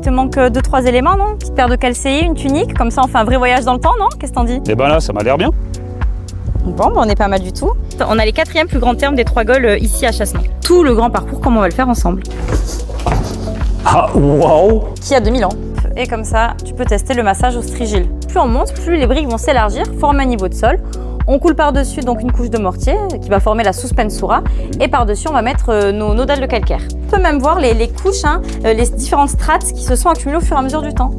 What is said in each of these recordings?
Il te manque 2-3 éléments, non? Une petite paire de calcéi, une tunique, comme ça on fait un vrai voyage dans le temps, non? Qu'est-ce que t'en dis? Eh ben là, ça m'a l'air bien. Bon, on est pas mal du tout. On a les 4e plus grands termes des 3 Gaules ici à Chassenon. Tout le grand parcours, comme on va le faire ensemble. Ah, waouh! Qui a 2000 ans. Et comme ça, tu peux tester le massage au strigile. Plus on monte, plus les briques vont s'élargir, former un niveau de sol. On coule par-dessus donc une couche de mortier qui va former la suspensura et par-dessus on va mettre nos dalles de calcaire. On peut même voir les couches, les différentes strates qui se sont accumulées au fur et à mesure du temps.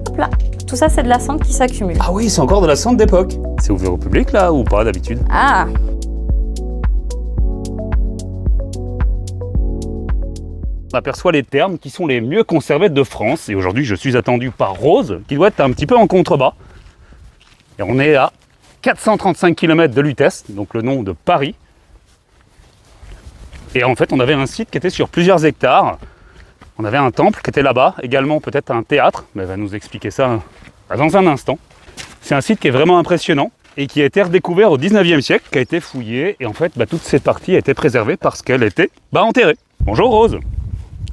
Hop là, tout ça c'est de la cendre qui s'accumule. Ah oui, c'est encore de la cendre d'époque. C'est ouvert au public là ou pas d'habitude? Ah! On aperçoit les thermes qui sont les mieux conservés de France et aujourd'hui je suis attendu par Rose qui doit être un petit peu en contrebas. Et on est à 435 km de Lutèce, donc le nom de Paris. Et en fait, on avait un site qui était sur plusieurs hectares. On avait un temple qui était là-bas, également peut-être un théâtre, mais elle va nous expliquer ça dans un instant. C'est un site qui est vraiment impressionnant et qui a été redécouvert au 19e siècle, qui a été fouillé. Et en fait, toute cette partie a été préservée parce qu'elle était enterrée. Bonjour Rose.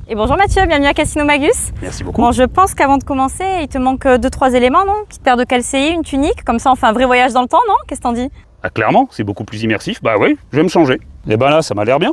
Et bonjour Mathieu, bienvenue à Casino Magus. Merci beaucoup. Bon, je pense qu'avant de commencer, il te manque 2-3 éléments, non? Une petite paire de calcéi, une tunique, comme ça on fait un vrai voyage dans le temps, non? Qu'est-ce que t'en dis? Ah, clairement, c'est beaucoup plus immersif. Bah oui, je vais me changer. Et ben là, ça m'a l'air bien.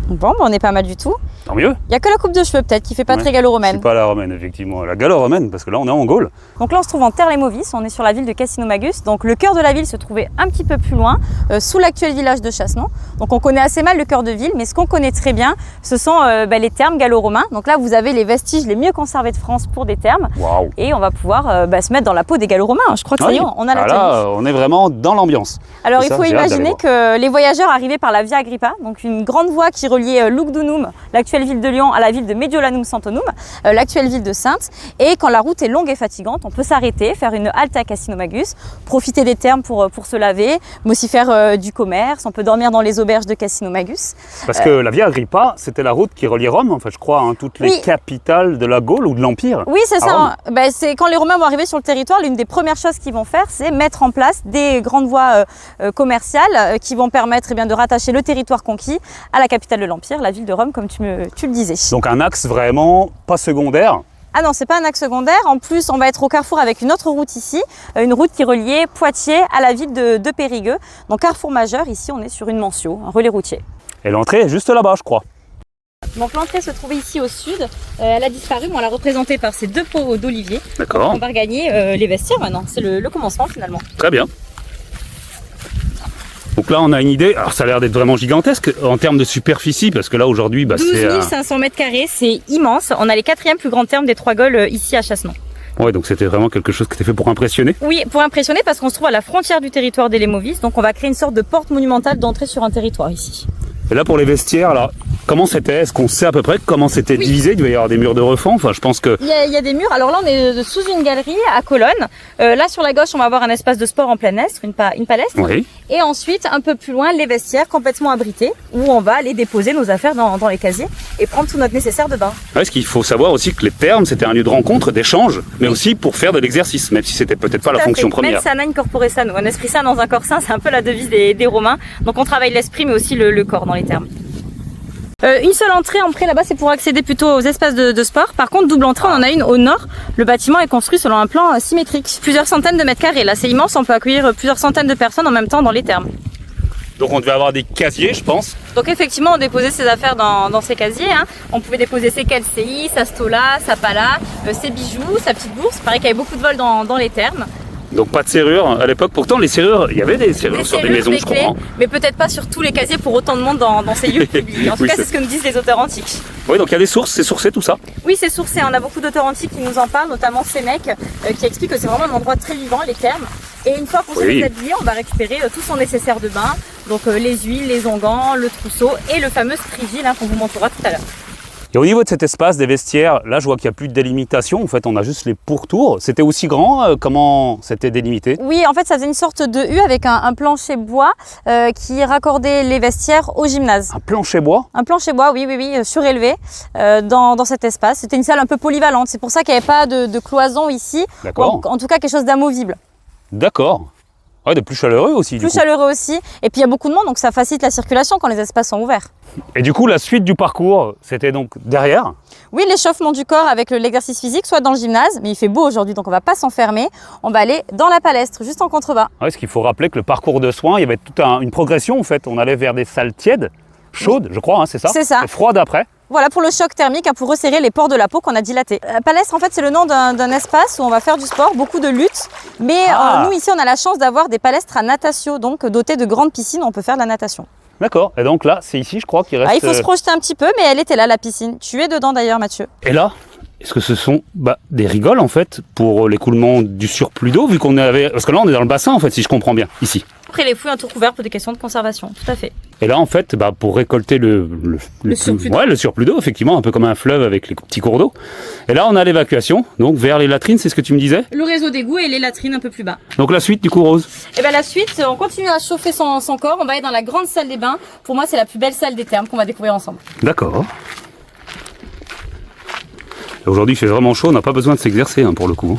Bon, on est pas mal du tout. Tant mieux. Il n'y a que la coupe de cheveux peut-être qui fait pas très gallo-romaine. C'est pas la romaine, effectivement. La gallo-romaine, parce que là, on est en Gaule. Donc là, on se trouve en Terre-les-Mauvis, on est sur la ville de Casino Magus. Donc le cœur de la ville se trouvait un petit peu plus loin, sous l'actuel village de Chassenon. Donc on connaît assez mal le cœur de ville, mais ce qu'on connaît très bien, ce sont les thermes gallo-romains. Donc là, vous avez les vestiges les mieux conservés de France pour des thermes. Waouh. Et on va pouvoir se mettre dans la peau des gallo-romains. Je crois que ça y est, on a la tenue. Là, on est vraiment dans l'ambiance. Alors il faut imaginer que les voyageurs arrivaient par la Via Agrippa, donc une grande voie qui reliait Lugdunum, l'actuelle ville de Lyon, à la ville de Mediolanum Santonum, l'actuelle ville de Saintes. Et quand la route est longue et fatigante, on peut s'arrêter, faire une halte à Casino Magus, profiter des thermes pour se laver, mais aussi faire du commerce. On peut dormir dans les auberges de Casino Magus. Parce que la Via Agrippa, c'était la route qui reliait Rome, en fait, je crois, toutes les capitales de la Gaule ou de l'Empire. Oui, c'est ça. C'est quand les Romains vont arriver sur le territoire, l'une des premières choses qu'ils vont faire, c'est mettre en place des grandes voies commerciales qui vont permettre de rattacher le territoire conquis à la capitale de l'Empire, la ville de Rome, comme tu le disais. Donc un axe vraiment pas secondaire. Ah non, c'est pas un axe secondaire. En plus, on va être au carrefour avec une autre route ici, une route qui reliait Poitiers à la ville de Périgueux. Donc carrefour majeur, ici on est sur une Mentio, un relais routier. Et l'entrée est juste là-bas, je crois. Donc l'entrée se trouvait ici au sud, elle a disparu, mais on l'a représentée par ces 2 pots d'olivier. D'accord. On va regagner les vestiaires maintenant, c'est le commencement finalement. Très bien. Donc là, on a une idée. Alors, ça a l'air d'être vraiment gigantesque en termes de superficie, parce que là, aujourd'hui, 12 500 mètres carrés, c'est immense. On a les 4e plus grands termes des 3 Gaules ici à Chassenon. Ouais, donc c'était vraiment quelque chose qui était fait pour impressionner. Oui, pour impressionner, parce qu'on se trouve à la frontière du territoire des Lémovis, donc on va créer une sorte de porte monumentale d'entrée sur un territoire ici. Et là, pour les vestiaires, alors, comment c'était? Est-ce qu'on sait à peu près comment c'était divisé? Il devait y avoir des murs de refend. Enfin, je pense que... Il y a des murs. Alors là, on est sous une galerie à colonnes. Là, sur la gauche, on va avoir un espace de sport en plein est, une palestre. Oui. Et ensuite, un peu plus loin, les vestiaires complètement abrités, où on va aller déposer nos affaires dans les casiers et prendre tout notre nécessaire de bain. Ouais, ce qu'il faut savoir aussi que les thermes, c'était un lieu de rencontre, d'échange, mais aussi pour faire de l'exercice, même si c'était peut-être pas la fonction première. Mens sana in corpore sano. Un esprit sain dans un corps sain, c'est un peu la devise des Romains. Donc on travaille l'esprit, mais aussi le corps dans les termes. Une seule entrée en pré là-bas, c'est pour accéder plutôt aux espaces de sport. Par contre, double entrée, on en a une au nord. Le bâtiment est construit selon un plan symétrique. Plusieurs centaines de mètres carrés. Là, c'est immense. On peut accueillir plusieurs centaines de personnes en même temps dans les termes. Donc on devait avoir des casiers, je pense. Donc effectivement, on déposait ses affaires dans ces casiers. On pouvait déposer ses calcéi, sa stola, sa pala, ses bijoux, sa petite bourse. Pareil qu'il y avait beaucoup de vols dans les termes. Donc pas de serrure à l'époque. Pourtant les serrures, il y avait des serrures sur des maisons, je comprends. Mais peut-être pas sur tous les casiers pour autant de monde dans ces lieux publics. En tout cas, c'est ce que nous disent les auteurs antiques. Oui, donc il y a des sources, c'est sourcé tout ça? Oui, c'est sourcé. On a beaucoup d'auteurs antiques qui nous en parlent, notamment Sénèque, qui explique que c'est vraiment un endroit très vivant, les thermes. Et une fois qu'on s'est établi, on va récupérer tout son nécessaire de bain. Donc les huiles, les onguents, le trousseau et le fameux strigile qu'on vous montrera tout à l'heure. Et au niveau de cet espace des vestiaires, là je vois qu'il n'y a plus de délimitation, en fait on a juste les pourtours. C'était aussi grand, comment c'était délimité? Oui, en fait ça faisait une sorte de U avec un plancher bois qui raccordait les vestiaires au gymnase. Un plancher bois? Un plancher bois, oui, surélevé dans cet espace. C'était une salle un peu polyvalente, c'est pour ça qu'il n'y avait pas de cloison ici, D'accord. En tout cas quelque chose d'amovible. D'accord. Ouais, de plus chaleureux aussi. Plus chaleureux aussi. Et puis il y a beaucoup de monde, donc ça facilite la circulation quand les espaces sont ouverts. Et du coup, la suite du parcours, c'était donc derrière. Oui, l'échauffement du corps avec l'exercice physique, soit dans le gymnase, mais il fait beau aujourd'hui, donc on ne va pas s'enfermer. On va aller dans la palestre, juste en contrebas. Ouais, ce qu'il faut rappeler que le parcours de soins, il y avait toute une progression en fait. On allait vers des salles tièdes, chaudes, je crois, hein, c'est ça? C'est ça. Et froides après. Voilà pour le choc thermique, hein, pour resserrer les pores de la peau qu'on a dilatés. La palestre, en fait, c'est le nom d'un espace où on va faire du sport, beaucoup de lutte. Mais nous, ici, on a la chance d'avoir des palestres à natatio, donc dotées de grandes piscines où on peut faire de la natation. D'accord. Et donc là, c'est ici, je crois, qu'il reste... Il faut se projeter un petit peu, mais elle était là, la piscine. Tu es dedans d'ailleurs, Mathieu. Et là, est-ce que ce sont des rigoles, en fait, pour l'écoulement du surplus d'eau, vu qu'on avait... Parce que là, on est dans le bassin, en fait, si je comprends bien, ici. Après, les fouilles, un tour couvert pour des questions de conservation, tout à fait. Et là, en fait, pour récolter le surplus d'eau. Ouais, le surplus d'eau, effectivement, un peu comme un fleuve avec les petits cours d'eau. Et là, on a l'évacuation, donc vers les latrines, c'est ce que tu me disais? Le réseau d'égout et les latrines un peu plus bas. Donc la suite, du coup, Rose? Et bien la suite, on continue à chauffer son corps. On va aller dans la grande salle des bains. Pour moi, c'est la plus belle salle des thermes qu'on va découvrir ensemble. D'accord. Aujourd'hui, il fait vraiment chaud, on n'a pas besoin de s'exercer, hein, pour le coup.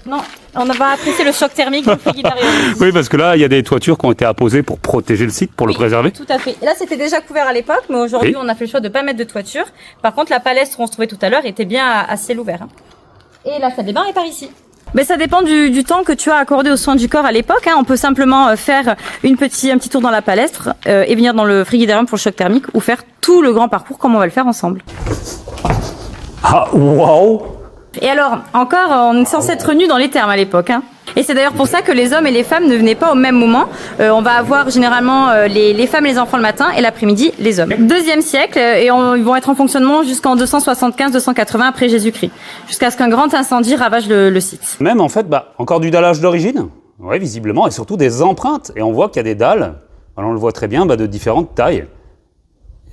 Non, on va apprécier le choc thermique du frigidarium. Oui, parce que là, il y a des toitures qui ont été apposées pour protéger le site, pour le préserver. Tout à fait. Et là, c'était déjà couvert à l'époque, mais aujourd'hui, on a fait le choix de ne pas mettre de toiture. Par contre, la palestre où on se trouvait tout à l'heure était bien à ciel ouvert. Hein. Et la salle des bains est par ici. Mais ça dépend du temps que tu as accordé aux soins du corps à l'époque. Hein. On peut simplement faire un petit tour dans la palestre et venir dans le frigidarium pour le choc thermique ou faire tout le grand parcours comme on va le faire ensemble. Ah, waouh! Et alors, encore, on est censé être nu dans les thermes à l'époque. Hein. Et c'est d'ailleurs pour ça que les hommes et les femmes ne venaient pas au même moment. On va avoir généralement les femmes et les enfants le matin et l'après-midi les hommes. 2e siècle et ils vont être en fonctionnement jusqu'en 275-280 après Jésus-Christ, jusqu'à ce qu'un grand incendie ravage le site. Même en fait, encore du dallage d'origine, ouais, visiblement, et surtout des empreintes. Et on voit qu'il y a des dalles, alors on le voit très bien, de différentes tailles.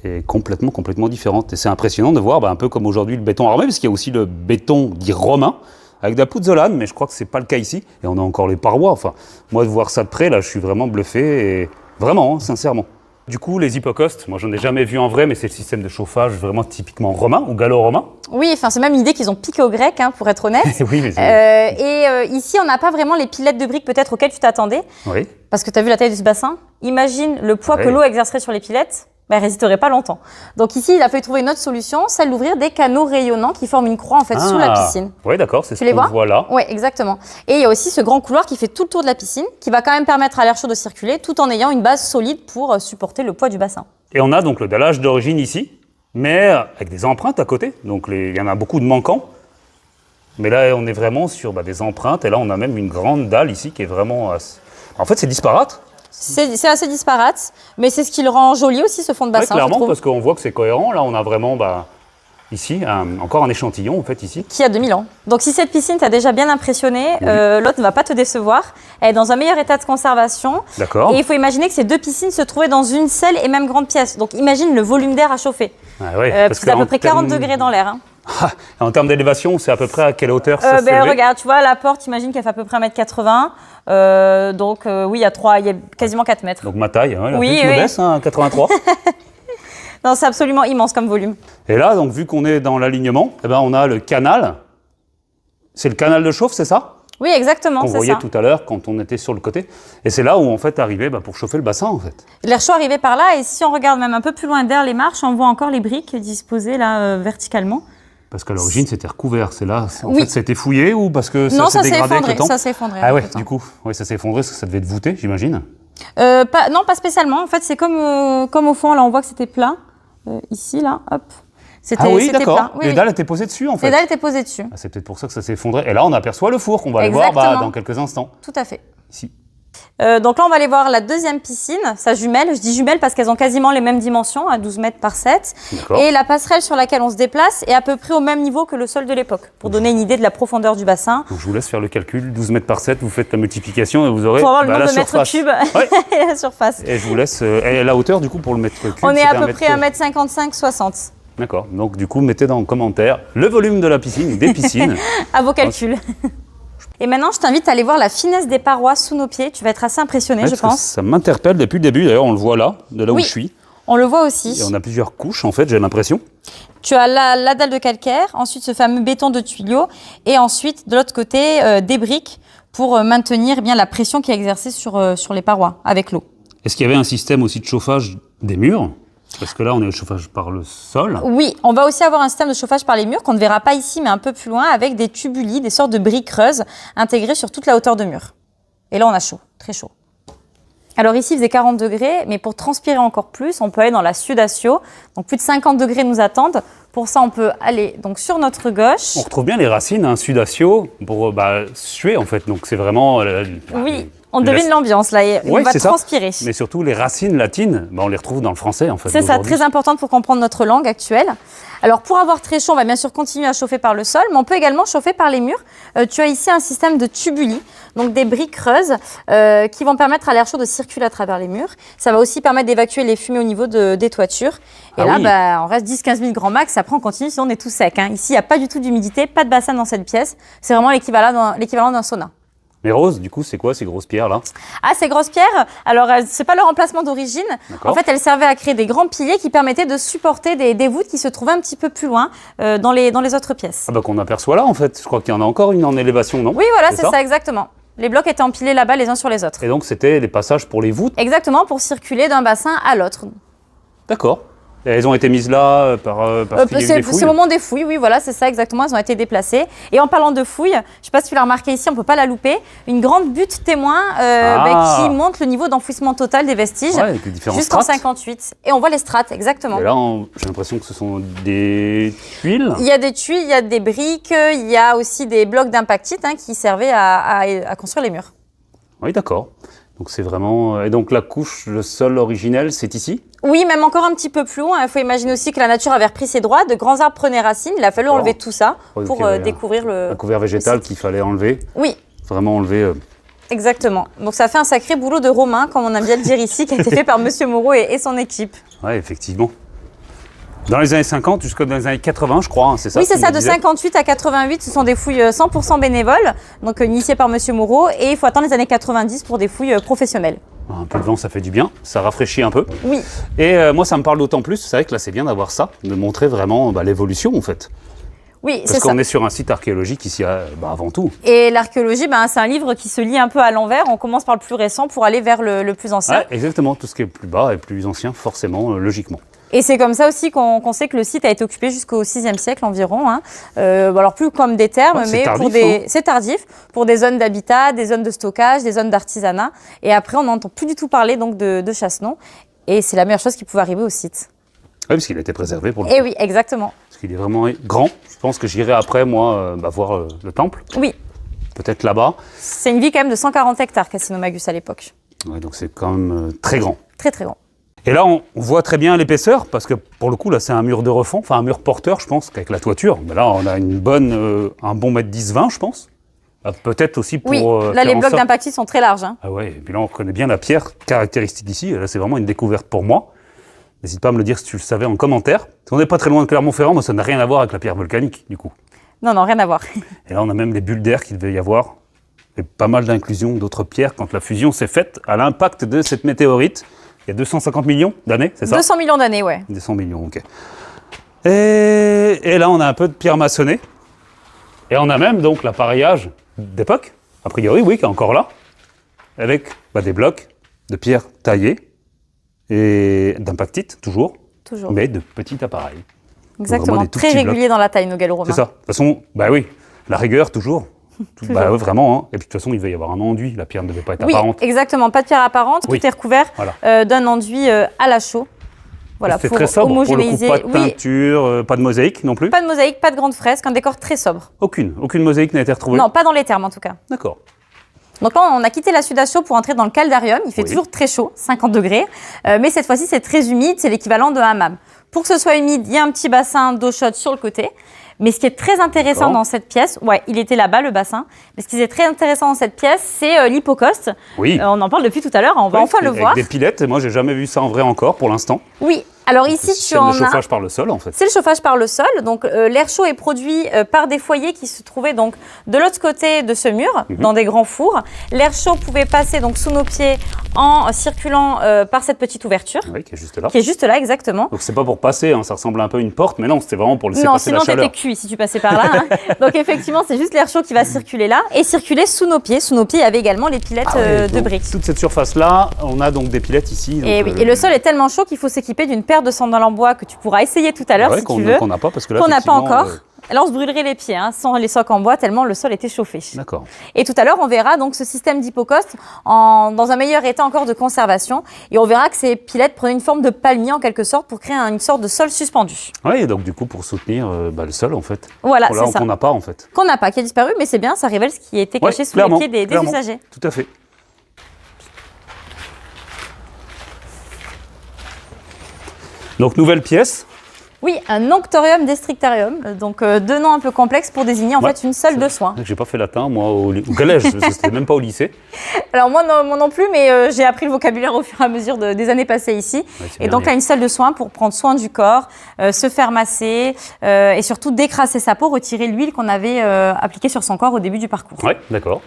Et complètement différentes. Et c'est impressionnant de voir, un peu comme aujourd'hui le béton armé, parce qu'il y a aussi le béton dit romain, avec de la pouzzolane, mais je crois que c'est pas le cas ici. Et on a encore les parois. Enfin, moi, de voir ça de près, là, je suis vraiment bluffé, et vraiment, hein, sincèrement. Du coup, les hypocostes, moi, j'en ai jamais vu en vrai, mais c'est le système de chauffage vraiment typiquement romain ou gallo-romain. Oui, enfin, c'est même une idée qu'ils ont piqué aux Grecs, hein, pour être honnête. Oui, mais ici, on n'a pas vraiment les pilettes de briques peut-être auxquelles tu t'attendais. Oui. Parce que tu as vu la taille de ce bassin. Imagine le poids que l'eau exercerait sur les pilettes. Elle ne résisterait pas longtemps. Donc ici, il a fallu trouver une autre solution, celle d'ouvrir des canaux rayonnants qui forment une croix en fait sous la piscine. Oui, d'accord, c'est ce qu'on voit là. Oui, exactement. Et il y a aussi ce grand couloir qui fait tout le tour de la piscine, qui va quand même permettre à l'air chaud de circuler, tout en ayant une base solide pour supporter le poids du bassin. Et on a donc le dallage d'origine ici, mais avec des empreintes à côté. Donc il y en a beaucoup de manquants. Mais là, on est vraiment sur des empreintes. Et là, on a même une grande dalle ici qui est vraiment... En fait, c'est disparate. C'est assez disparate, mais c'est ce qui le rend joli aussi, ce fond de bassin. Oui, clairement, parce qu'on voit que c'est cohérent. Là, on a vraiment, ici, encore un échantillon, en fait, ici. Qui a 2000 ans. Donc, si cette piscine t'a déjà bien impressionné, l'autre ne va pas te décevoir. Elle est dans un meilleur état de conservation. D'accord. Et il faut imaginer que ces deux piscines se trouvaient dans une seule et même grande pièce. Donc, imagine le volume d'air à chauffer. Ah ouais, parce que c'est à peu près 40 degrés dans l'air. Hein. En termes d'élévation, c'est à peu près à quelle hauteur ça s'élève ? Regarde, tu vois, la porte, imagine qu'elle fait à peu près 1m80. Donc, oui, il y a quasiment 4 mètres. Donc, ma taille, hein, oui, je me baisse, 83. Non, c'est absolument immense comme volume. Et là, donc, vu qu'on est dans l'alignement, on a le canal. C'est le canal de chauffe, c'est ça ? Oui, exactement, c'est ça. Qu'on voyait tout à l'heure quand on était sur le côté. Et c'est là où, en fait, arrivait pour chauffer le bassin, en fait. L'air chaud arrivait par là. Et si on regarde même un peu plus loin derrière les marches, on voit encore les briques disposées là, verticalement. Parce qu'à l'origine, c'était recouvert. C'est là, en fait, ça a été fouillé ou parce que ça s'est dégradé avec le temps ? Ça s'est effondré. Ah ouais, du coup, ça s'est effondré parce que ça devait être voûté, j'imagine. Non, pas spécialement. En fait, c'est comme au fond. Là, on voit que c'était plat. Ici, là, hop. C'était d'accord. Oui, les dalles étaient posées dessus, en fait. Les dalles étaient posées dessus. C'est peut-être pour ça que ça s'est effondré. Et là, on aperçoit le four qu'on va aller voir dans quelques instants. Tout à fait. Ici. Donc là, on va aller voir la deuxième piscine, sa jumelle. Je dis jumelle parce qu'elles ont quasiment les mêmes dimensions, à 12 mètres par 7. Et la passerelle sur laquelle on se déplace est à peu près au même niveau que le sol de l'époque, pour donner une idée de la profondeur du bassin. Donc je vous laisse faire le calcul, 12 mètres par 7, vous faites la multiplication et vous aurez pour avoir le nombre de mètres surface. cubes et la surface. Et je vous laisse, et la hauteur du coup pour le mètre cube, on est à peu près 1m55-60. D'accord, donc du coup mettez dans le commentaire le volume de la piscine, des piscines. À vos calculs. Et maintenant, je t'invite à aller voir la finesse des parois sous nos pieds. Tu vas être assez impressionné, je pense. Ça m'interpelle depuis le début. D'ailleurs, on le voit là, de là où je suis. On le voit aussi. Et on a plusieurs couches, en fait, j'ai l'impression. Tu as la dalle de calcaire, ensuite ce fameux béton de tuyau, et ensuite, de l'autre côté, des briques pour maintenir bien la pression qui est exercée sur les parois avec l'eau. Est-ce qu'il y avait un système aussi de chauffage des murs? Parce que là, on est au chauffage par le sol. Oui, on va aussi avoir un système de chauffage par les murs qu'on ne verra pas ici, mais un peu plus loin, avec des tubuli, des sortes de briques creuses intégrées sur toute la hauteur de mur. Et là, on a chaud, très chaud. Alors ici, il faisait 40 degrés, mais pour transpirer encore plus, on peut aller dans la Sudatio. Donc plus de 50 degrés nous attendent. Pour ça, on peut aller donc sur notre gauche. On retrouve bien les racines, hein, Sudatio, pour suer en fait. Donc c'est vraiment... oui, on devine l'ambiance là, et ouais, on va transpirer. Ça. Mais surtout les racines latines, on les retrouve dans le français en fait. C'est ça, très important pour comprendre notre langue actuelle. Alors pour avoir très chaud, on va bien sûr continuer à chauffer par le sol, mais on peut également chauffer par les murs. Tu as ici un système de tubuli, donc des briques creuses qui vont permettre à l'air chaud de circuler à travers les murs. Ça va aussi permettre d'évacuer les fumées au niveau des toitures. Et là, on reste 10-15 minutes grand max, après on continue, sinon on est tout sec. Hein. Ici, il n'y a pas du tout d'humidité, pas de bassin dans cette pièce. C'est vraiment l'équivalent d'un sauna. Mais Rose, du coup, c'est quoi ces grosses pierres là? Ah, ces grosses pierres, alors c'est pas leur emplacement d'origine. En fait, elles servaient à créer des grands piliers qui permettaient de supporter des voûtes qui se trouvaient un petit peu plus loin dans les autres pièces. Ah bah qu'on aperçoit là en fait, je crois qu'il y en a encore une en élévation, non? Oui, voilà, c'est ça exactement. Les blocs étaient empilés là-bas les uns sur les autres. Et donc c'était des passages pour les voûtes? Exactement, pour circuler d'un bassin à l'autre. D'accord. Et elles ont été mises là parce qu'il y a eu des fouilles? C'est au moment des fouilles, oui, voilà, c'est ça exactement, elles ont été déplacées. Et en parlant de fouilles, je ne sais pas si tu l'as remarqué ici, on ne peut pas la louper, une grande butte témoin qui montre le niveau d'enfouissement total des vestiges jusqu'en 58. Et on voit les strates, exactement. Et là, j'ai l'impression que ce sont des tuiles. Il y a des tuiles, il y a des briques, il y a aussi des blocs d'impactite qui servaient à construire les murs. Oui, d'accord. Donc c'est vraiment... Et donc la couche, le sol originel, c'est ici? Oui, même encore un petit peu plus loin. Il faut imaginer aussi que la nature avait repris ses droits. De grands arbres prenaient racine. Il a fallu enlever tout ça pour découvrir le couvert végétal qu'il fallait enlever. Oui. Vraiment enlever... Exactement. Donc ça fait un sacré boulot de Romain, comme on aime bien le dire ici, qui a été fait par Monsieur Moreau et son équipe. Oui, effectivement. Dans les années 50 jusqu'aux années 80, je crois, c'est ça? Oui, c'est ça, de 58 à 88, ce sont des fouilles 100% bénévoles, donc initiées par Monsieur Moreau, et il faut attendre les années 90 pour des fouilles professionnelles. Un peu de vent, ça fait du bien, ça rafraîchit un peu. Oui. Et moi, ça me parle d'autant plus, c'est vrai que là, c'est bien d'avoir ça, de montrer vraiment l'évolution, en fait. Oui, c'est ça. Parce qu'on est sur un site archéologique ici, avant tout. Et l'archéologie, c'est un livre qui se lit un peu à l'envers. On commence par le plus récent pour aller vers le plus ancien. Ouais, exactement, tout ce qui est plus bas et plus ancien, forcément, logiquement. Et c'est comme ça aussi qu'on sait que le site a été occupé jusqu'au 6e siècle environ. Hein. Alors plus comme des termes, mais c'est tardif, pour des zones d'habitat, des zones de stockage, des zones d'artisanat. Et après, on n'entend plus du tout parler donc de Chassenon. Et c'est la meilleure chose qui pouvait arriver au site. Oui, parce qu'il a été préservé pour le coup. Et oui, exactement. Parce qu'il est vraiment grand. Je pense que j'irai après, moi, voir le temple. Oui. Peut-être là-bas. C'est une ville quand même de 140 hectares, Casino-Magus à l'époque. Ouais, donc c'est quand même très grand. Très, très grand. Et là, on voit très bien l'épaisseur, parce que pour le coup, là, c'est un mur de refend, enfin un mur porteur, je pense, avec la toiture. Mais là, on a un bon mètre 10-20, je pense. Peut-être aussi pour... Oui, là, les blocs d'impactite sont très larges. Hein. Ah ouais, et puis là, on reconnaît bien la pierre caractéristique d'ici. Là, c'est vraiment une découverte pour moi. N'hésite pas à me le dire si tu le savais en commentaire. Si on n'est pas très loin de Clermont-Ferrand, mais ça n'a rien à voir avec la pierre volcanique, du coup. Non, rien à voir. Et là, on a même les bulles d'air qu'il devait y avoir. Et pas mal d'inclusions d'autres pierres quand la fusion s'est faite à l'impact de cette météorite. Il y a 250 millions d'années, c'est ça? 200 millions d'années, ouais. 200 millions, ok. Et là, on a un peu de pierre maçonnée. Et on a même donc l'appareillage d'époque, a priori, oui, qui est encore là, avec des blocs de pierre taillée et d'impactite, toujours, mais de petits appareils. Exactement, très régulier dans la taille, nos gallo-romains. C'est ça. De toute façon, oui, la rigueur, toujours. Oui, vraiment. Hein. Et puis de toute façon, il va y avoir un enduit. La pierre ne devait pas être apparente. Oui, exactement. Pas de pierre apparente. Tout est recouvert d'un enduit à la chaux. Voilà, c'est très sobre. Pour le coup, pas de peinture, pas de mosaïque non plus. Pas de mosaïque, pas de grande fresque, un décor très sobre. Aucune mosaïque n'a été retrouvée. Non, pas dans les termes en tout cas. D'accord. Donc là, on a quitté la Sudatio pour entrer dans le caldarium. Il fait toujours très chaud, 50 degrés. Mais cette fois-ci, c'est très humide. C'est l'équivalent de hammam. Pour que ce soit humide, il y a un petit bassin d'eau chaude sur le côté. Mais ce qui est très intéressant dans cette pièce, il était là-bas, le bassin. Mais ce qui est très intéressant dans cette pièce, c'est l'hypocauste. Oui. On en parle depuis tout à l'heure, on va enfin le voir. Avec des pilettes, moi, j'ai jamais vu ça en vrai encore, pour l'instant. Oui, Alors ici, tu C'est en le as. chauffage par le sol en fait. C'est le chauffage par le sol. Donc l'air chaud est produit par des foyers qui se trouvaient donc de l'autre côté de ce mur, dans des grands fours. L'air chaud pouvait passer donc sous nos pieds en circulant par cette petite ouverture. Oui, qui est juste là. Qui est juste là, exactement. Donc c'est pas pour passer, hein, ça ressemble un peu à une porte, mais non, c'était vraiment pour laisser Non, passer sinon la chaleur. t'étais cuit si tu passais par là. Hein. Donc effectivement, c'est juste l'air chaud qui va circuler là et circuler sous nos pieds. Sous nos pieds, il y avait également les pilettes Ouais, de donc, briques. toute cette surface-là, on a donc des pilettes ici. Donc, Et, oui, et le sol est tellement chaud qu'il faut s'équiper d'une paire de sandales en bois que tu pourras essayer tout à l'heure si tu veux. qu'on n'a pas parce que là, Qu'on n'a pas effectivement, encore. Là, on se brûlerait les pieds sans les socs en bois tellement le sol était chauffé. D'accord. Et tout à l'heure, on verra donc ce système d'hypocaustes dans un meilleur état encore de conservation. Et on verra que ces pilettes prenaient une forme de palmier en quelque sorte pour créer une sorte de sol suspendu. Oui, et donc du coup pour soutenir le sol en fait. Voilà, Là, c'est ça. qu'on n'a pas en fait. Qu'on n'a pas, qui a disparu, mais c'est bien, ça révèle ce qui était Ouais, caché sous clairement, les pieds des clairement. usagers. Tout à fait. Donc nouvelle pièce. Oui, un onctorium destrictarium, donc deux noms un peu complexes pour désigner en Ouais, fait une salle de soins. J'ai pas fait latin moi au collège, parce que c'était même pas au lycée. Alors moi non plus, mais j'ai appris le vocabulaire au fur et à mesure des années passées ici. Ouais, c'est Et donc bien. là, une salle de soins pour prendre soin du corps, se faire masser et surtout décrasser sa peau, retirer l'huile qu'on avait appliquée sur son corps au début du parcours. Ouais, d'accord.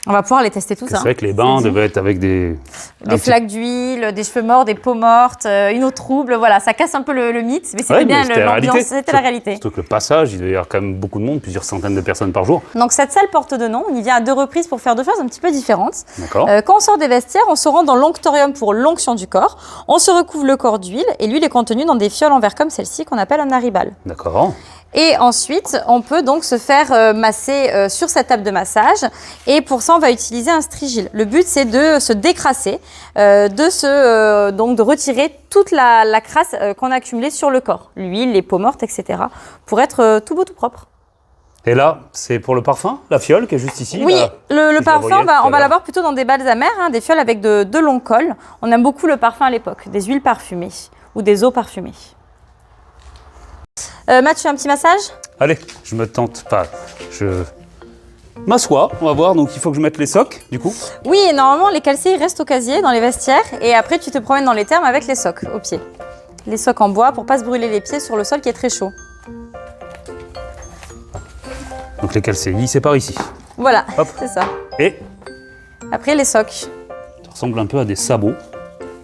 On va pouvoir les tester tous. C'est vrai que les bains devaient être avec des Flaques d'huile, des cheveux morts, des peaux mortes, une eau trouble, voilà, ça casse un peu le mythe, mais c'était Ouais, bien mais c'était la l'ambiance, réalité. c'était la réalité. Surtout que le passage, il devait y avoir quand même beaucoup de monde, plusieurs centaines de personnes par jour. Donc cette salle porte deux noms, on y vient à deux reprises pour faire deux choses un petit peu différentes. D'accord. Quand on sort des vestiaires, on se rend dans l'onctorium pour l'onction du corps, on se recouvre le corps d'huile et l'huile est contenue dans des fioles en verre comme celle-ci qu'on appelle un naribal. D'accord. Et ensuite, on peut donc se faire masser sur cette table de massage. Et pour ça, on va utiliser un strigile. Le but, c'est de se décrasser, donc de retirer toute la crasse qu'on a accumulée sur le corps. L'huile, les peaux mortes, etc. Pour être tout beau, tout propre. Et là, c'est pour le parfum, la fiole qui est juste ici. Oui, là. le Je la parfum, voyais tout à on va l'heure. l'avoir plutôt dans des balles amères, des fioles avec de longs cols. On aime beaucoup le parfum à l'époque, des huiles parfumées ou des eaux parfumées. Mathieu, un petit massage ? Allez, je me tente. Enfin, je m'assois. On va voir. Donc, il faut que je mette les socs, du coup. Oui, et normalement, les calcés ils restent au casier dans les vestiaires et après, tu te promènes dans les thermes avec les socs aux pieds. Les socs en bois pour pas se brûler les pieds sur le sol qui est très chaud. Donc, les calcéis, c'est par ici. Voilà, Hop. c'est ça. Et Après, les socs. ça ressemble un peu à des sabots.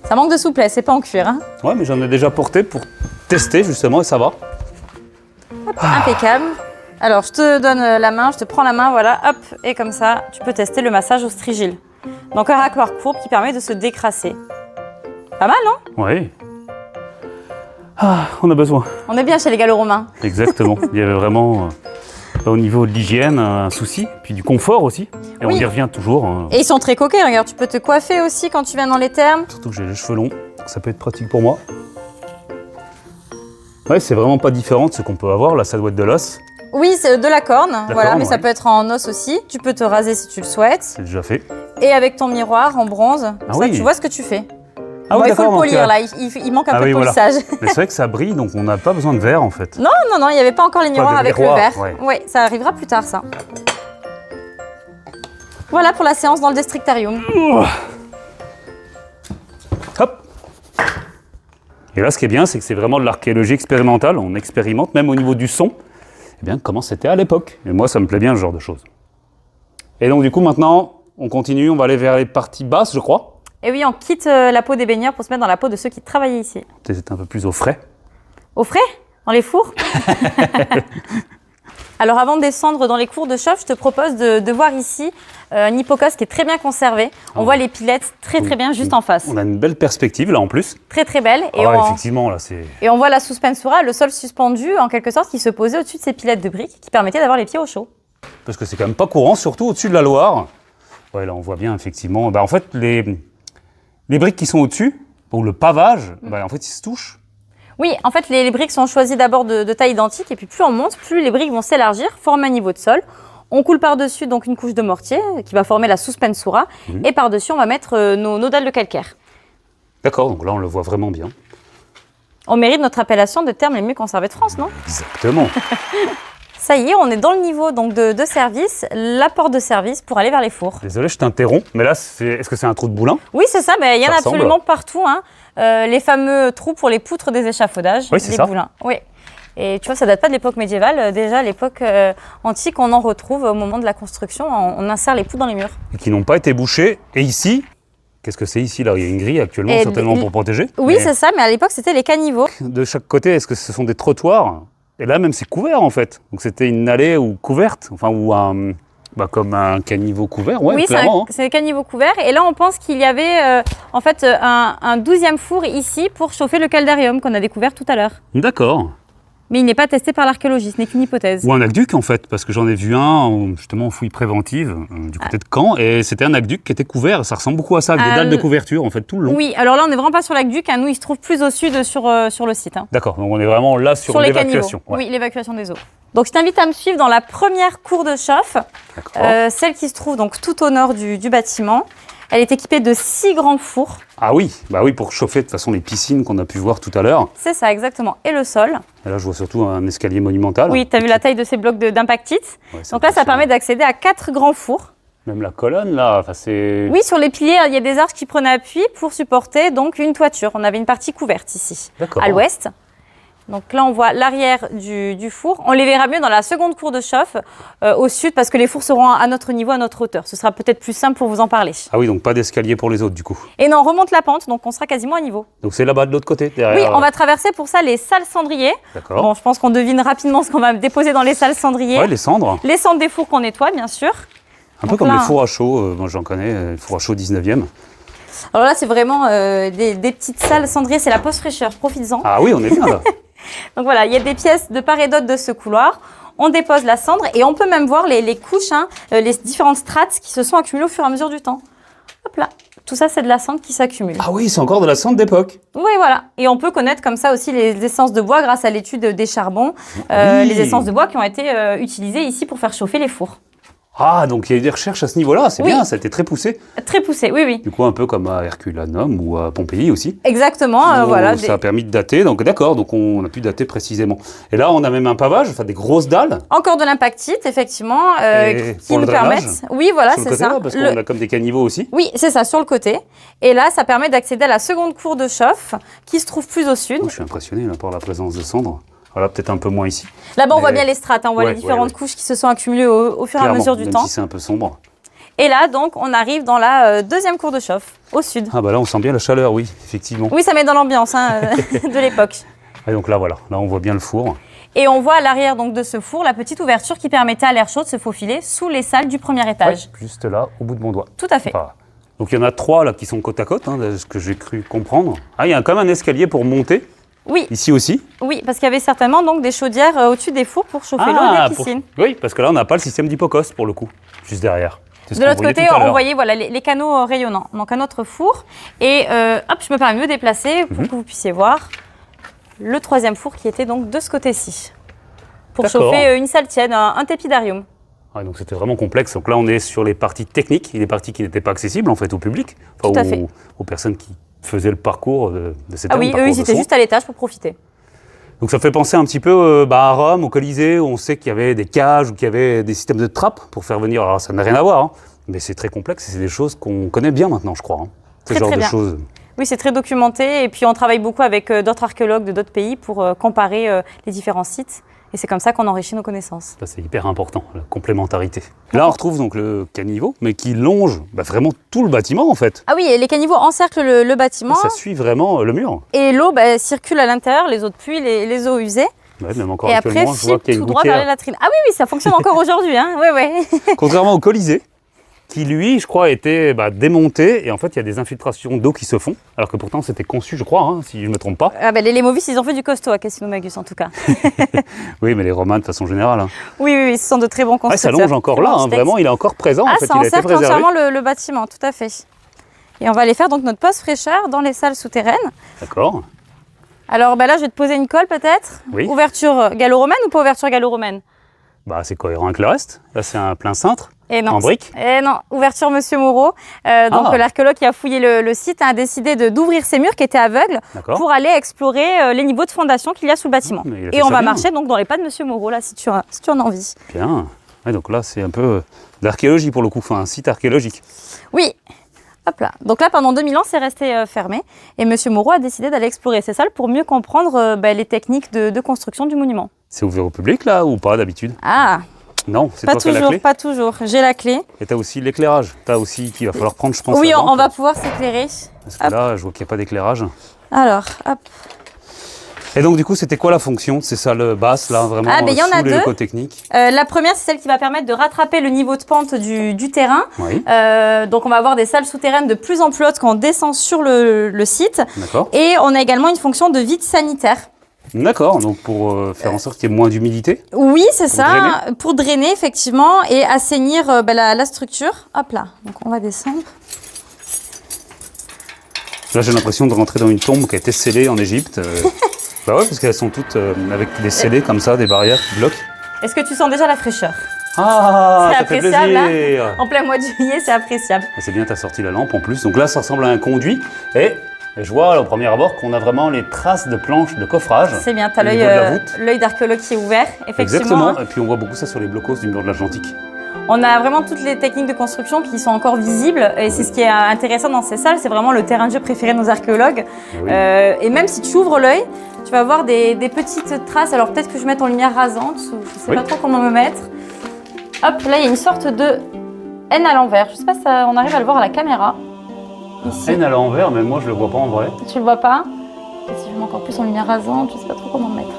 Ça manque de souplesse, c'est pas en cuir. Hein. Ouais, mais j'en ai déjà porté pour tester, justement, et ça va. Impeccable. Alors, je te donne la main, je te prends la main, voilà, hop, et comme ça, tu peux tester le massage au strigile. Donc, un racloir courbe qui permet de se décrasser. Pas mal, non ? Oui. Ah, on a besoin. On est bien chez les gallo-romains. Exactement. Il y avait vraiment, au niveau de l'hygiène, un souci, puis du confort aussi. Et Oui. on y revient toujours. Hein. Et ils sont très coquets, regarde, tu peux te coiffer aussi quand tu viens dans les thermes. Surtout que j'ai les cheveux longs, ça peut être pratique pour moi. Ouais, c'est vraiment pas différent de ce qu'on peut avoir, là, ça doit être de l'os. Oui, c'est de la corne, voilà, corne, mais ça ouais. peut être en os aussi. Tu peux te raser si tu le souhaites. C'est déjà fait. Et avec ton miroir en bronze, comme Ah ça, oui. tu vois ce que tu fais. Ah Bon, oui, il faut le d'accord, donc, polir là, il manque un peu oui, de voilà. polissage. Mais c'est vrai que ça brille, donc on n'a pas besoin de verre en fait. Non, il n'y avait pas encore les miroirs de avec miroir, le verre. ouais. Oui, ça arrivera plus tard ça. Voilà pour la séance dans le destrictarium. Hop. Et là, ce qui est bien, c'est que c'est vraiment de l'archéologie expérimentale. On expérimente, même au niveau du son, eh bien, comment c'était à l'époque. Et moi, ça me plaît bien, ce genre de choses. Et donc, du coup, maintenant, on continue. On va aller vers les parties basses, je crois. Et oui, on quitte la peau des baigneurs pour se mettre dans la peau de ceux qui travaillaient ici. C'est un peu plus au frais. Au frais ? Dans les fours ? Alors avant de descendre dans les cours de chauffe, je te propose de voir ici un hypocauste qui est très bien conservé. On voit les pilettes très bien juste en face. On a une belle perspective, là, en plus. Très belle. Et, Effectivement, là, c'est... et on voit la suspensura, le sol suspendu en quelque sorte, qui se posait au-dessus de ces pilettes de briques qui permettaient d'avoir les pieds au chaud. Parce que c'est quand même pas courant, surtout au-dessus de la Loire. Ouais, là, on voit bien, effectivement. En fait, les briques qui sont au-dessus, ou le pavage, en fait, ils se touchent. Oui, en fait, les briques sont choisies d'abord de taille identique, et puis plus on monte, plus les briques vont s'élargir, former un niveau de sol. On coule par-dessus donc une couche de mortier qui va former la suspensura, et par-dessus, on va mettre nos dalles de calcaire. D'accord, donc là, on le voit vraiment bien. On mérite notre appellation de termes les mieux conservés de France, non ? Exactement. Ça y est, on est dans le niveau donc, de service, la porte de service pour aller vers les fours. Désolé, je t'interromps, mais là, est-ce que c'est un trou de boulin? Oui, c'est ça, mais il y en a ressemble. absolument partout. Hein. Les fameux trous pour les poutres des échafaudages, Oui, c'est les ça. boulins. Oui. Et tu vois, ça date pas de l'époque médiévale. Déjà, à l'époque antique, on en retrouve au moment de la construction. On insère les poutres dans les murs. Et qui n'ont pas été bouchés. Et ici, qu'est-ce que c'est ici là? Il y a une grille actuellement, Et certainement pour protéger. Oui, Mais c'est ça, mais à l'époque, c'était les caniveaux. de chaque côté, est-ce que ce sont des trottoirs? Et là, même, c'est couvert en fait. Donc c'était une allée ou couverte, enfin, ou un. Comme un caniveau couvert, ouais, Oui, clairement. c'est des caniveaux couverts. Et là, on pense qu'il y avait en fait un 12e four ici pour chauffer le caldarium qu'on a découvert tout à l'heure. D'accord. Mais il n'est pas testé par l'archéologie, ce n'est qu'une hypothèse. Ou un aqueduc en fait, parce que j'en ai vu un justement en fouille préventive du côté de Caen, et c'était un aqueduc qui était couvert. Ça ressemble beaucoup à ça, avec des dalles de couverture en fait tout le long. Oui, alors là, on n'est vraiment pas sur l'aqueduc. Hein. Nous, il se trouve plus au sud sur le site. Hein. D'accord, donc on est vraiment là sur les l'évacuation. caniveaux. Oui, l'évacuation des eaux. Donc, je t'invite à me suivre dans la première cour de chauffe, celle qui se trouve donc tout au nord du bâtiment. Elle est équipée de 6 grands fours. Ah oui, bah oui, pour chauffer de toute façon les piscines qu'on a pu voir tout à l'heure. C'est ça, exactement. Et le sol. Et là, je vois surtout un escalier monumental. Oui, tu as vu la taille de ces blocs d'impactite. Ouais, c'est donc là, ça impressionnant. permet d'accéder à 4 grands fours. Même la colonne là, enfin c'est. Oui, sur les piliers, il y a des arches qui prenaient appui pour supporter donc une toiture. On avait une partie couverte ici, D'accord. à l'ouest. Donc là, on voit l'arrière du four. On les verra mieux dans la seconde cour de chauffe, au sud, parce que les fours seront à notre niveau, à notre hauteur. Ce sera peut-être plus simple pour vous en parler. Ah oui, donc pas d'escalier pour les autres du coup. Et non, on remonte la pente, donc on sera quasiment à niveau. Donc c'est là-bas de l'autre côté, Oui, derrière. on va traverser pour ça les salles cendriers. D'accord. Bon, je pense qu'on devine rapidement ce qu'on va déposer dans les salles cendriers. Ouais, les cendres. Les cendres des fours qu'on nettoie, bien sûr. Un peu Donc comme là, les fours à chaud, moi j'en connais, les fours à chaud 19e. Alors là, c'est vraiment des petites salles cendriers, c'est la post-fraîcheur, profites-en. Ah oui, on est bien là. Donc voilà, il y a des pièces de part et d'autre de ce couloir. On dépose la cendre et on peut même voir les couches, hein, les différentes strates qui se sont accumulées au fur et à mesure du temps. Hop là, tout ça c'est de la cendre qui s'accumule. Ah oui, c'est encore de la cendre d'époque. Oui, voilà. Et on peut connaître comme ça aussi les essences de bois grâce à l'étude des charbons, Oui. les essences de bois qui ont été utilisées ici pour faire chauffer les fours. Ah, donc il y a eu des recherches à ce niveau-là, c'est Oui. bien, ça a été très poussé. Très poussé, oui, oui. Du coup, un peu comme à Herculanum ou à Pompéi aussi. Exactement, Où voilà. Ça a permis de dater, donc d'accord, donc on a pu dater précisément. Et là, on a même un pavage, enfin des grosses dalles. Encore de l'impactite, effectivement, Et qui pour le nous drainage, permettent. Oui, voilà, sur le c'est côté ça. là, parce qu'on a comme des caniveaux aussi. Oui, c'est ça, sur le côté. Et là, ça permet d'accéder à la seconde cour de chauffe, qui se trouve plus au sud. Moi, je suis impressionné là, par la présence de cendres. Voilà, peut-être un peu moins ici. Là-bas, on Mais- voit bien les strates, hein, on voit Ouais, les différentes ouais. couches qui se sont accumulées au fur et à Clairement, mesure du même temps. si c'est un peu sombre. Et là, donc, on arrive dans la deuxième cour de chauffe, au sud. Ah bah là, on sent bien la chaleur, oui, effectivement. Oui, ça met dans l'ambiance hein, de l'époque. Et donc là, voilà, là, on voit bien le four. Et on voit à l'arrière donc de ce four la petite ouverture qui permettait à l'air chaud de se faufiler sous les salles du premier étage. Ouais, juste là, au bout de mon doigt. Tout à fait. Voilà. Donc il y en a 3 là qui sont côte à côte, hein, de ce que j'ai cru comprendre. Ah, il y a quand même un escalier pour monter, Oui, ici aussi. oui, parce qu'il y avait certainement donc des chaudières au-dessus des fours pour chauffer l'eau des piscines. Oui, parce que là, on n'a pas le système d'hypocauste pour le coup, juste derrière. C'est ce De qu'on l'autre voyait côté, tout à on l'heure. voyait voilà, les canaux rayonnants. Donc un autre four. Et hop, je me permets de me déplacer pour que vous puissiez voir le troisième four qui était donc de ce côté-ci. Pour D'accord. chauffer une salle tiède, un tépidarium. Ouais, donc c'était vraiment complexe. Donc là, on est sur les parties techniques, et les parties qui n'étaient pas accessibles en fait au public, enfin, Tout à fait. aux personnes qui faisaient le parcours de cette Ah oui, eux, ils étaient juste à l'étage pour profiter. Donc ça fait penser un petit peu à Rome, au Colisée, où on sait qu'il y avait des cages ou qu'il y avait des systèmes de trappes pour faire venir. Alors ça n'a rien à voir, hein, mais c'est très complexe et c'est des choses qu'on connaît bien maintenant, je crois. Hein. Ce Très, genre très de bien. choses. Oui, c'est très documenté. Et puis, on travaille beaucoup avec d'autres archéologues de d'autres pays pour comparer les différents sites. Et c'est comme ça qu'on enrichit nos connaissances. Ça, c'est hyper important, la complémentarité. Là, on retrouve donc le caniveau, mais qui longe vraiment tout le bâtiment en fait. Ah oui, et les caniveaux encerclent le bâtiment. Ça suit vraiment le mur. Et l'eau circule à l'intérieur, les eaux de pluie, les eaux usées. Ouais, même encore Et après, actuellement, je vois file qu'il y a une tout droit vers les gouttière. latrines. Ah oui, oui, ça fonctionne encore aujourd'hui. Hein. Oui, oui. Contrairement au Colisée, qui lui, je crois, a été démonté. Et en fait, il y a des infiltrations d'eau qui se font. Alors que pourtant, c'était conçu, je crois, hein, si je ne me trompe pas. Ah ben, les Movis, ils ont fait du costaud à Cassino-Magus, en tout cas. Oui, mais les Romains, de façon générale. Hein. Oui, oui, oui, ce sont de très bons Ouais, ça constructeurs. longe encore Très là, bons hein, architectes. vraiment, il est encore présent. Ah, en fait, ça il a été encercle préservé. entièrement le bâtiment, tout à fait. Et on va aller faire donc notre post-fraîcheur dans les salles souterraines. D'accord. Alors là, je vais te poser une colle peut-être. Oui. Ouverture gallo-romaine ou pas ouverture gallo-romaine? Bah, c'est cohérent avec le reste. Là, c'est un plein cintre. Et non. En briques? Et non, ouverture Monsieur Moreau. L'archéologue qui a fouillé le site a décidé d'ouvrir ces murs qui étaient aveugles pour aller explorer les niveaux de fondation qu'il y a sous le bâtiment. Et on va marcher donc dans les pas de Monsieur Moreau, là, si tu en as envie. Bien. Ouais, donc là, c'est un peu de l'archéologie pour le coup, enfin un site archéologique. Oui. Hop là. Donc là, pendant 2000 ans, c'est resté fermé. Et Monsieur Moreau a décidé d'aller explorer ces salles pour mieux comprendre les techniques de construction du monument. C'est ouvert au public là ou pas d'habitude? Ah. Non, c'est toi qui as la clé? Pas toujours. J'ai la clé. Et tu as aussi l'éclairage. Tu as aussi qu'il va falloir prendre, je pense. Oui, on va pouvoir s'éclairer. Parce que là, je vois qu'il n'y a pas d'éclairage. Alors, hop. Et donc, du coup, c'était quoi la fonction de ces salles basses, là, vraiment sous les locaux techniques? La première, c'est celle qui va permettre de rattraper le niveau de pente du terrain. Oui. Donc, on va avoir des salles souterraines de plus en plus hautes quand on descend sur le site. D'accord. Et on a également une fonction de vide sanitaire. D'accord, donc pour faire en sorte qu'il y ait moins d'humidité? Oui, c'est ça, pour drainer, effectivement, et assainir la structure. Hop là, donc on va descendre. Là, j'ai l'impression de rentrer dans une tombe qui a été scellée en Égypte. Bah ouais, parce qu'elles sont toutes avec des scellés comme ça, des barrières qui bloquent. Est-ce que tu sens déjà la fraîcheur? Ah, ça fait plaisir. Hein, en plein mois de juillet, c'est appréciable. C'est bien, tu as sorti la lampe en plus. Donc là, ça ressemble à un conduit. Et je vois au premier abord qu'on a vraiment les traces de planches de coffrage. C'est bien, tu as l'œil d'archéologue qui est ouvert, effectivement. Exactement, et puis on voit beaucoup ça sur les blocos du mur de l'Atlantique. On a vraiment toutes les techniques de construction qui sont encore visibles et c'est ce qui est intéressant dans ces salles, c'est vraiment le terrain de jeu préféré de nos archéologues. Oui. Et même si tu ouvres l'œil, tu vas voir des petites traces. Alors peut-être que je mette en lumière rasante, je ne sais pas trop comment me mettre. Hop, là il y a une sorte de N à l'envers. Je ne sais pas si on arrive à le voir à la caméra. Ici. N à l'envers, mais moi je ne le vois pas en vrai. Tu le vois pas? Et si je mets encore plus en lumière rasante, je ne sais pas trop comment me mettre.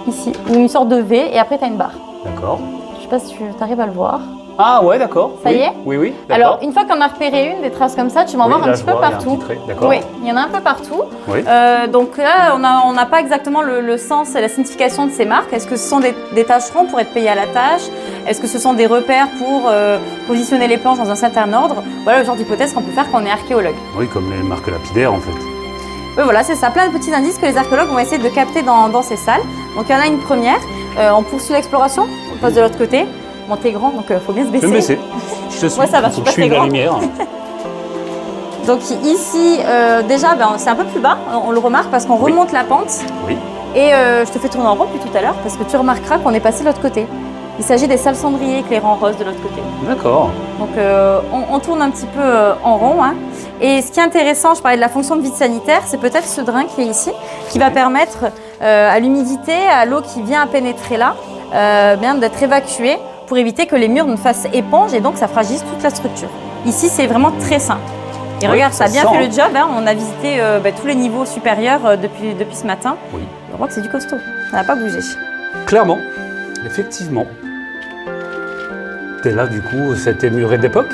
Ici, ou une sorte de V et après tu as une barre. D'accord. Je ne sais pas si tu arrives à le voir. Ah ouais, d'accord. Ça y est? Oui. Alors, une fois qu'on a repéré des traces comme ça, tu vas en voir un petit peu partout. D'accord. Oui, il y en a un peu partout. Oui. Donc là, on n'a pas exactement le sens et la signification de ces marques. Est-ce que ce sont des tâcherons pour être payés à la tâche? Est-ce que ce sont des repères pour positionner les planches dans un certain ordre? Voilà le genre d'hypothèse qu'on peut faire quand on est archéologue. Oui, comme les marques lapidaires en fait. Oui, voilà, c'est ça. Plein de petits indices que les archéologues vont essayer de capter dans ces salles. Donc il y en a une première. On poursuit l'exploration. On passe de l'autre côté. Bon, t'es grand, donc faut bien se baisser. Je vais me baisser. Je te suis. Moi, ça va, je suis pas très grand. La lumière. Donc ici, déjà, c'est un peu plus bas. On le remarque parce qu'on remonte la pente. Oui. Et je te fais tourner en rond depuis tout à l'heure parce que tu remarqueras qu'on est passé de l'autre côté. Il s'agit des salles cendriers éclairées en rose de l'autre côté. D'accord. Donc on tourne un petit peu en rond. Hein. Et ce qui est intéressant, je parlais de la fonction de vide sanitaire, c'est peut-être ce drain qui est ici, qui va permettre à l'humidité, à l'eau qui vient à pénétrer là, d'être évacuée pour éviter que les murs ne fassent éponge et donc ça fragilise toute la structure. Ici, c'est vraiment très simple. Et regarde, ça a bien fait le job. Hein. On a visité tous les niveaux supérieurs depuis ce matin. Oui. Et on voit que c'est du costaud. Ça n'a pas bougé. Clairement, effectivement. Et là, du coup, c'était muré d'époque?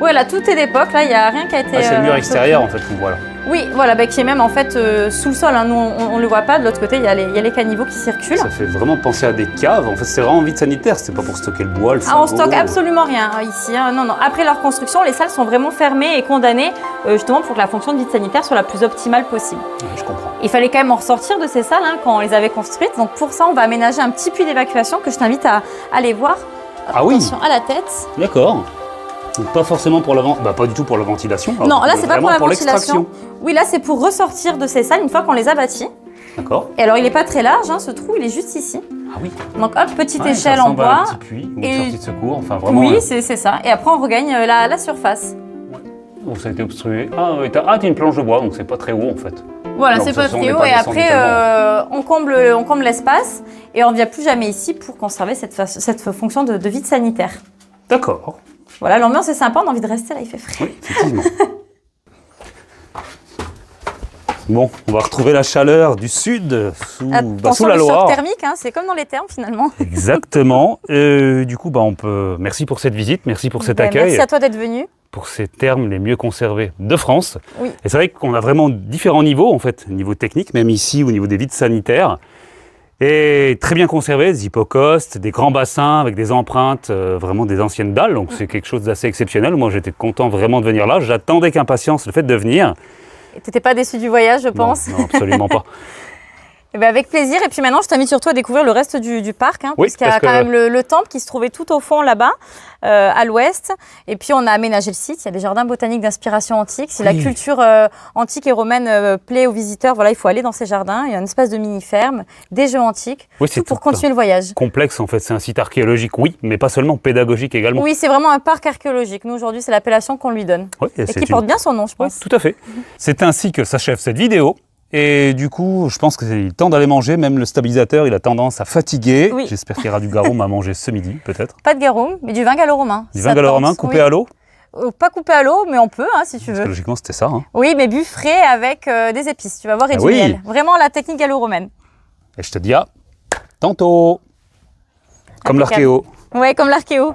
Oui, là, tout est d'époque. Là, il n'y a rien qui a été... c'est le mur extérieur, en fait, qu'on voit là. Oui, voilà, qui est même, en fait, sous le sol. Hein. Nous, on ne le voit pas. De l'autre côté, il y a les caniveaux qui circulent. Ça fait vraiment penser à des caves. En fait, c'est vraiment vide sanitaire. C'était pas pour stocker le bois, le fagot. On stocke absolument rien ici. Hein. Non. Après leur construction, les salles sont vraiment fermées et condamnées, justement, pour que la fonction de vide sanitaire soit la plus optimale possible. Oui, je comprends. Il fallait quand même en ressortir de ces salles quand on les avait construites. Donc, pour ça, on va aménager un petit puits d'évacuation que je t'invite à aller voir. Ah oui. Attention à la tête. D'accord. Donc pas forcément pour la pas du tout pour la ventilation. Alors, non, là c'est pas pour la ventilation. Oui, là c'est pour ressortir de ces salles une fois qu'on les a bâties. D'accord. Et alors il n'est pas très large, ce trou, il est juste ici. Ah oui. Donc hop, petite échelle en bois. Un petit puits, une sortie de secours, enfin vraiment. Oui, c'est ça. Et après on regagne la surface. Ouais. Donc ça a été obstrué. T'as une planche de bois, donc c'est pas très haut en fait. Voilà, c'est pas très haut. Et après on comble l'espace et on ne vient plus jamais ici pour conserver cette fonction de vide sanitaire. D'accord. Voilà, l'ambiance est sympa, on a envie de rester là, il fait frais. Oui, effectivement. Bon, on va retrouver la chaleur du sud sous la Loire. Attention, le choc thermique, hein, c'est comme dans les thermes finalement. Exactement. Du coup, merci pour cette visite, merci pour cet accueil. Merci à toi d'être venu. Pour ces thermes les mieux conservés de France. Oui. Et c'est vrai qu'on a vraiment différents niveaux, en fait, niveau technique, même ici au niveau des vides sanitaires. Et très bien conservés, des hypocostes, des grands bassins avec des empreintes, vraiment des anciennes dalles. Donc c'est quelque chose d'assez exceptionnel. Moi, j'étais content vraiment de venir là. J'attendais avec impatience le fait de venir. Et tu n'étais pas déçu du voyage, je pense? Non, absolument pas. Eh ben avec plaisir. Et puis maintenant, je t'invite surtout à découvrir le reste du parc, hein, Oui, puisqu'il y a parce quand que- même le temple qui se trouvait tout au fond là-bas, à l'ouest. Et puis on a aménagé le site. Il y a des jardins botaniques d'inspiration antique. Si la Oui. culture antique et romaine plaît aux visiteurs, voilà, il faut aller dans ces jardins. Il y a un espace de mini-ferme, des jeux antiques, Oui, c'est tout pour tout continuer le voyage. complexe en fait. C'est un site archéologique, oui, mais pas seulement pédagogique également. Oui, c'est vraiment un parc archéologique. Nous, aujourd'hui, c'est l'appellation qu'on lui donne. Oui, Et c'est qui porte bien son nom, je Ouais, pense. tout à fait. C'est ainsi que s'achève cette vidéo. Et du coup, je pense que c'est le temps d'aller manger. Même le stabilisateur, il a tendance à fatiguer. Oui. J'espère qu'il y aura du garum à manger ce midi, peut-être. Pas de garum, mais du vin gallo-romain. Du Ça vin gallo-romain tente, coupé oui. à l'eau. Pas coupé à l'eau, mais on peut, hein, si tu Parce que veux. logiquement, c'était ça. Hein. Oui, mais bu frais avec des épices, tu vas voir, et Ah du oui. miel. Vraiment la technique gallo-romaine. Et je te dis à tantôt. Comme Impeccable. l'archéo. Ouais, comme l'archéo.